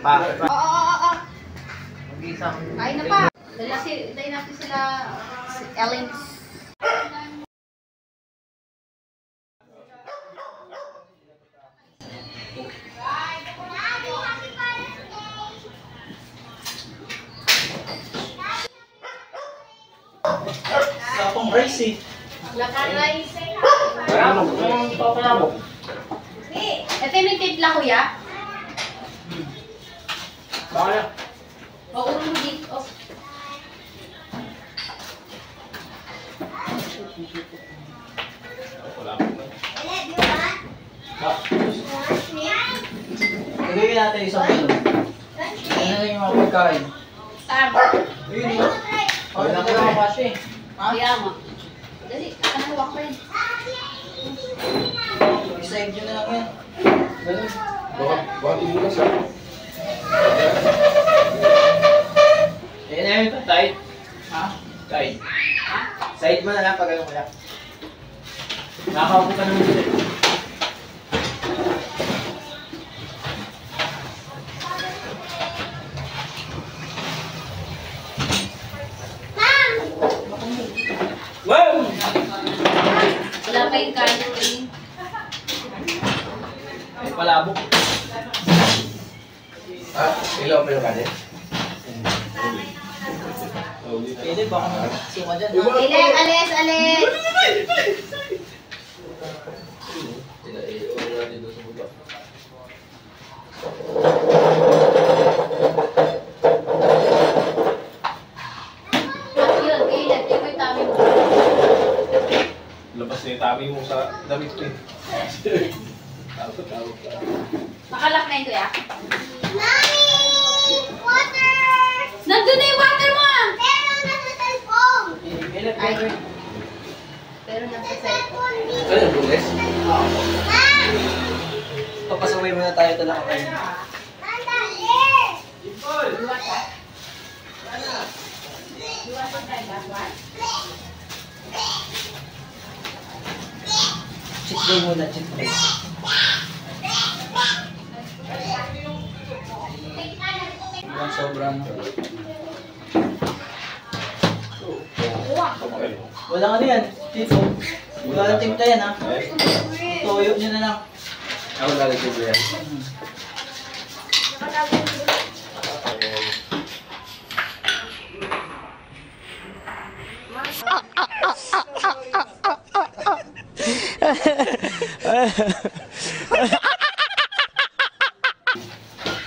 Mag-isang. Kain na pa. Dahil natin sila Ellen. Sapong rice eh. Lakan rice. Papalabok. Ito yung timpla kuya. Bakit? Mauro mo dito. Gagawin natin isang kilo. Ano na yung mga pagkain? Tama. Ayun eh. Ay, naku na kasi eh. Kaya mo. Dali, nakanawa ko rin. I-save nyo na lang yan. Ganun. Baka tinulas ha? Ayun na yun, tight. Ha? Tight. Ha? Side mo na lang pag ganun wala. Nakakaupo ka naman dito. Wow! Wala pa yung kanin. Ay, palabok. Ha? Ilaw pa yung kanin? Pwede baka magsuka dyan. Ilen, alis! Yun, kailan. Yung may tami mo. Labas na yung tabi mo sa damit ko eh. Tawag. Nakalak na yun kuya. Mami! Water! Nandun na yung water mo ah! Pero nasa cellphone! Ay, pero nasa cellphone. Ano yung bules? Papasaway muna tayo talaga kayo. Cheat day muna, cheat day. Walang sobrang. Walang ano yan, tito. Walang timpla yan ha. Toyo nyo na lang. Ako lalagay ko yan.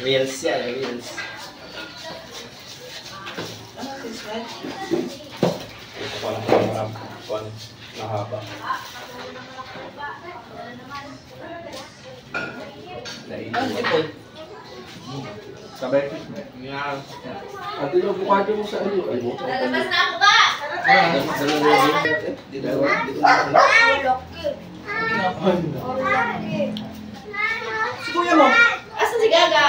Reels yan, reels. Ito pa lang nahaba. Ano ito? Sabay. Yan. At ito, bukado mo sa ano. Ay, buka. Lalabas na ako ba? Si kuya mo. Asan si Gaga?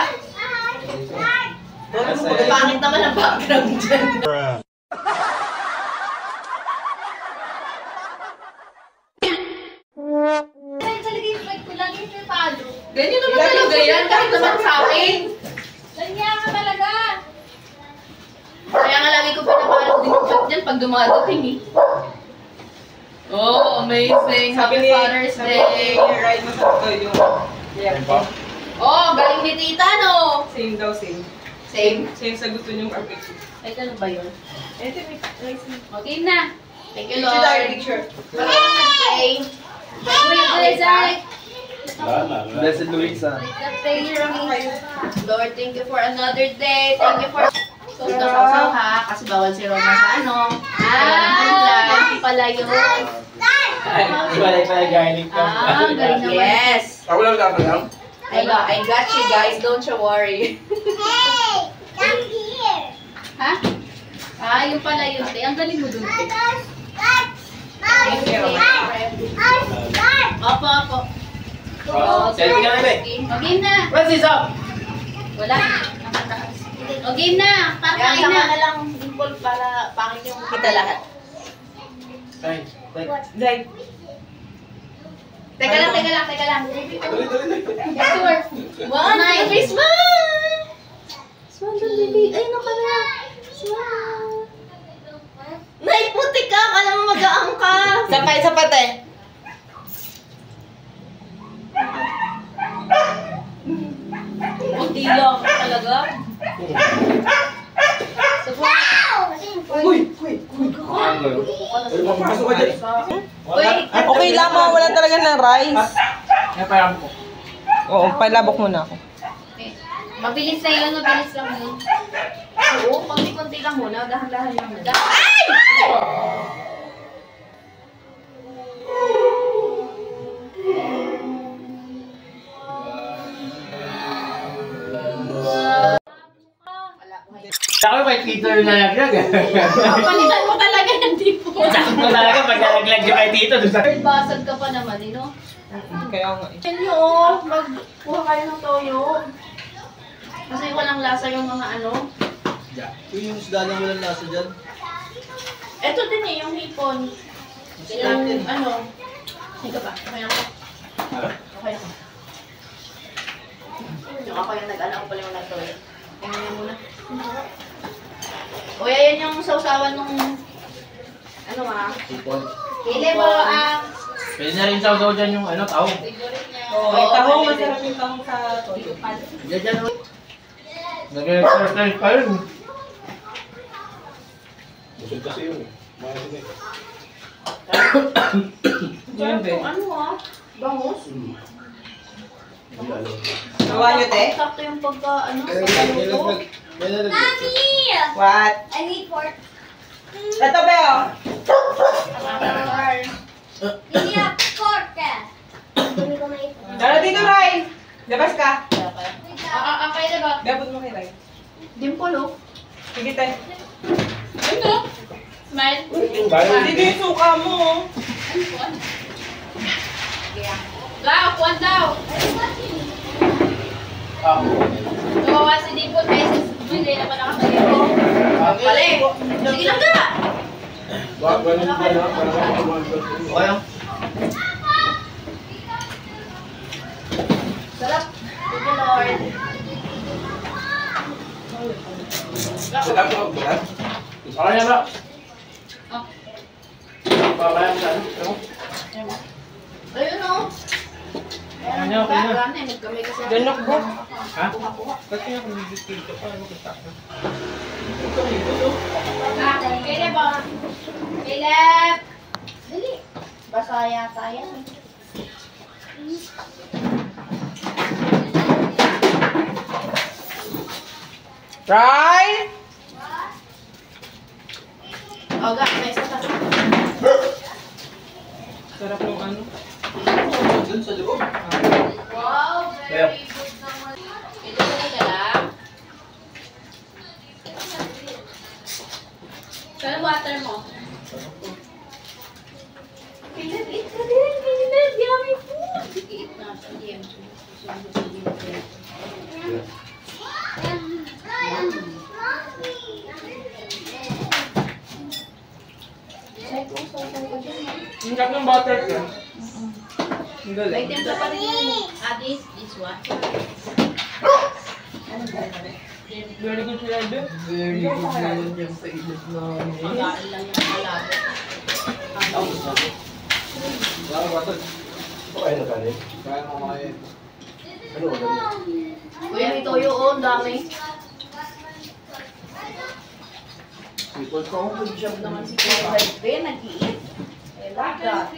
Pangit naman ang background dyan. Ganyan naman talaga yan, kahit naman sa akin. Ganyan ka talaga. Kaya nga lagi ko pinapalo din yung chat dyan pag dumadating eh. Oh, amazing. Happy Father's Day. Ride mo sa yung... Oh, galing ni tita, no? Same daw, same. Same. Same sa gusto niyong arbit. Ay, ano ba yun? Ito, may rice na. Okay na. Thank you, Picture tayo, Lord. picture. Okay. Blessed Blessed Luisa. Lord, thank you for another day. Thank you for... So, nasasaw ha, kasi bawal si Roma sa ano. Hindi pala yun. Iba pala garlic ka. Galing naman. Yes. Ako lang dapat lang. I got you guys, don't you worry. Ha? Yung pala yun. Ang galing mo dun. Opo. Selfie ka na, be. Game na. What's this up? Wala. Nakataas. Game na. Pakain Yan, na. sama na lang dimple para pangit yung kita lahat. Fine. Like, Teka lang. Dali. Sure. Wow, nice. Christmas! Smile doon, baby. Ayun ang camera. Smile. Naiputik ka. Kala mo mag-aang ka. Sapat eh. Puti lang talaga. Uy! Pasok ka dyan. Okay lang, mawawalan talaga ng rice. Napayam ko. Oo, palabok muna ako. Mabilis na yun, mabilis lang yun. Oo, konti-konti lang muna, dahan-dahan lang muna. Saka may tito yung nalaglag eh. Palitan mo talaga yung tipo. Sakto talaga pag nalaglag yung kay tito. Basag ka pa naman, eh, no? Kaya nga eh. Yan nyo, magkuha kayo ng toyo. Kasi walang lasa yung mga ano. Yung isda na walang lasa dyan. Ito din eh, yung hipon. Yung ano. Sige ba? Okay ako. Okay ako. Yung ako yung nag-ano ko pala yung nag-toyo. Tingnan niyo muna. O yan yung sausawan nung ano Sipon. Pili mo ang Pwede na rin sausaw dyan yung ano, tao. favorite niya. Oo, yung tahong, masarap yung tahong sa toyo. Diyan o. Nag-exercise pa yun. Busog kasi yun eh. Yun, be. Ano bangus? Gawa niyo, te? Sakto yung pagka, ano, pagkaluto. What? I need pork. Ito, be, oh. Hindi na pork eh. Tara dito, Ray. Labas ka. Okay na ba? Gabot mo kay Ray. Dimple oh. Sige, te. Ano? Smile. Dito yung suka mo, oh. Ga, kuwan daw. Gawa si Dimple beses. Hindi naman nakapagyo. Pali. Sige lang ga. Okay. Sarap. Thank you, Lord. Okay na ba? Oh. Pabayang sa ano? Ayun oh. Okay na, okay na. Nagkamay kasi ako. Ganok ba? Ha? Ba't kaya kung hindi dito? Paano kita ka? Caleb oh. Caleb! Dali. Basa yata yan. Ray! O ga, may isa pa. Sarap yung ano. Dun sa loob. Wow, very good naman. Ito ka lang. Saan water mo? Caleb, eat ka din. Caleb, yummy food. Eat na. Sige. Ang sarap ng butter ka. Ang May galing. templa pa rin yun. This one. Very good sila doon. Very good na yun yung sa ilip namin. Pagkaan lang yung malapit. Wala ka ba ito? Ito kayo nagkalit? Kaya mo kayo. Ano wala niya? Kuya, may toyo oh, ang dami. Sipon ko. Good job naman si Kuya Ben, nag-iit. I love that.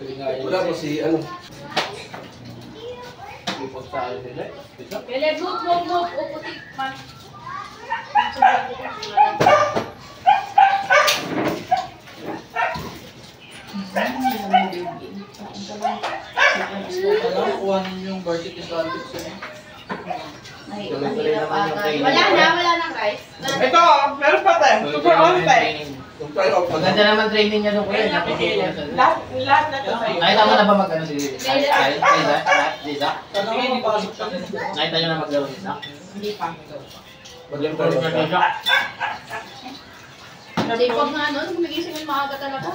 Pwede nga yun. Wala ko si ano. Sipon sa akin nila. Isa? Caleb, move. O, putik man. Alam, kuha ninyo yung varsity sandwich sa'yo. Ay, mahirap ata. Wala na guys. Ito, meron pa tayo. Super on tayo. Maganda naman training niya doon kuya. Nakikita sa Lahat na ito sa'yo. Nakita mo na ba mag-ano si Liza? Sana nga mapasok siya. Nakita niyo na maglaro si Liza? Hindi pa. Mag-laro niya Liza? Kasi pag nga nun, gumigising yung maaga talaga.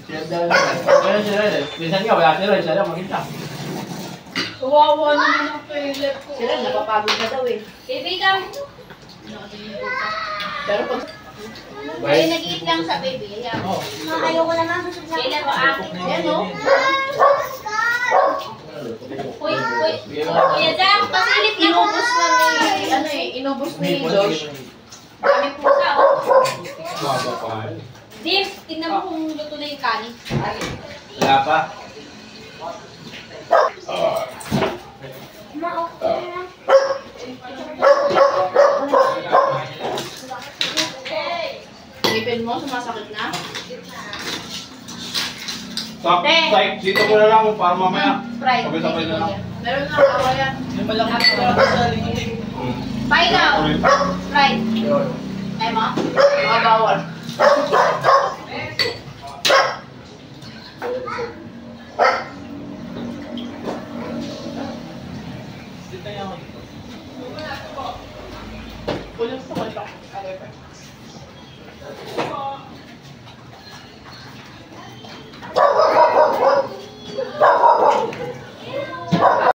Kaya sila eh. Minsan nga wala sila, siya lang makita. Kawawa naman ang Philip ko. Sila, napapagod na daw eh. Baby, come. Pero pag... Kaya nag-eat lang sa baby. Ayan. Ayoko naman. Kailan mo akin? Yan o. Uy, uy. Kuya Jack, pasilip na mo. Inubos na ni... Ano eh, inubos ni Josh. Dami pusa o. Baba pa. Dim, tingnan mo kung luto na yung kanin. Wala pa. Ngipin mo, sumasakit na. Stop, like, dito ko na lang para mamaya. Sprite. Sabay-sabay na lang. Meron nga ako yan. Yung malaki sa lingutik. Bye now. Sprite. Ay mo? Mga bawal. Dito niya ako. Pulis ko ito.